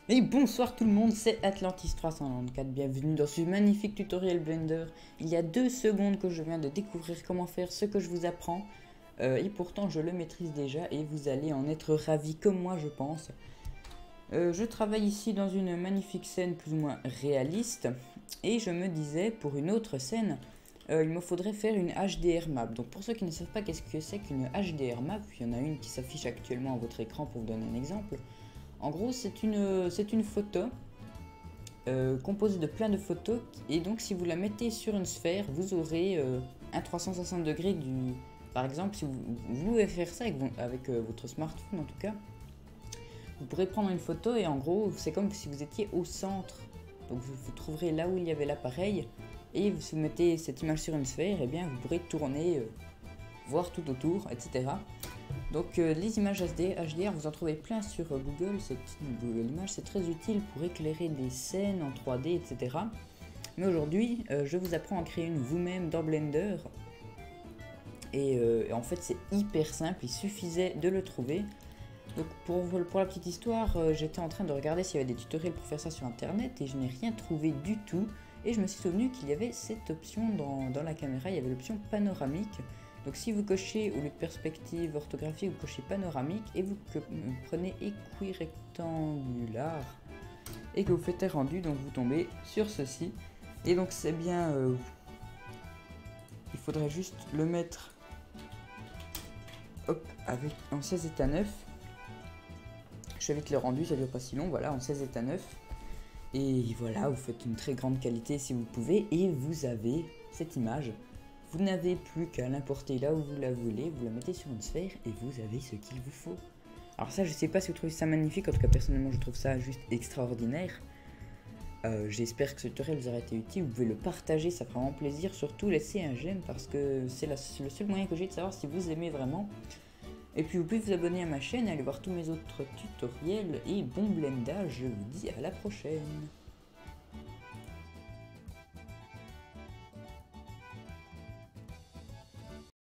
Et bonsoir tout le monde, c'est Atlantis394, bienvenue dans ce magnifique tutoriel Blender. Il y a 2 secondes que je viens de découvrir comment faire ce que je vous apprends, et pourtant je le maîtrise déjà et vous allez en être ravis comme moi je pense. Je travaille ici dans une magnifique scène plus ou moins réaliste, et je me disais pour une autre scène, il me faudrait faire une HDR map. Donc pour ceux qui ne savent pas qu'est-ce que c'est qu'une HDR map, il y en a une qui s'affiche actuellement à votre écran pour vous donner un exemple. En gros, c'est une photo composée de plein de photos. Et donc, si vous la mettez sur une sphère, vous aurez un 360 degrés du... Par exemple, si vous voulez faire ça avec votre smartphone en tout cas, vous pourrez prendre une photo et en gros, c'est comme si vous étiez au centre. Donc, vous trouverez là où il y avait l'appareil. Et si vous mettez cette image sur une sphère, et bien, vous pourrez tourner, voir tout autour, etc. Donc les images SD, HDR, vous en trouvez plein sur Google, Google Images, c'est très utile pour éclairer des scènes en 3D, etc. Mais aujourd'hui, je vous apprends à créer une vous-même dans Blender. Et en fait, c'est hyper simple, il suffisait de le trouver. Donc pour la petite histoire, j'étais en train de regarder s'il y avait des tutoriels pour faire ça sur internet et je n'ai rien trouvé du tout. Et je me suis souvenu qu'il y avait cette option dans la caméra, il y avait l'option panoramique. Donc si vous cochez, au lieu de perspective orthographique, vous cochez panoramique et vous prenez équirectangular et que vous faites un rendu, donc vous tombez sur ceci. Et donc c'est bien, il faudrait juste le mettre hop, en 16 états 9. Je fais vite le rendu, ça dure pas si long, voilà, en 16 états 9. Et voilà, vous faites une très grande qualité si vous pouvez et vous avez cette image. Vous n'avez plus qu'à l'importer là où vous la voulez, vous la mettez sur une sphère et vous avez ce qu'il vous faut. Alors ça, je sais pas si vous trouvez ça magnifique, en tout cas personnellement je trouve ça juste extraordinaire. J'espère que ce tutoriel vous aura été utile, vous pouvez le partager, ça fera vraiment plaisir. Surtout laissez un j'aime parce que c'est le seul moyen que j'ai de savoir si vous aimez vraiment. Et puis vous pouvez vous abonner à ma chaîne, aller voir tous mes autres tutoriels et bon blendage, je vous dis à la prochaine.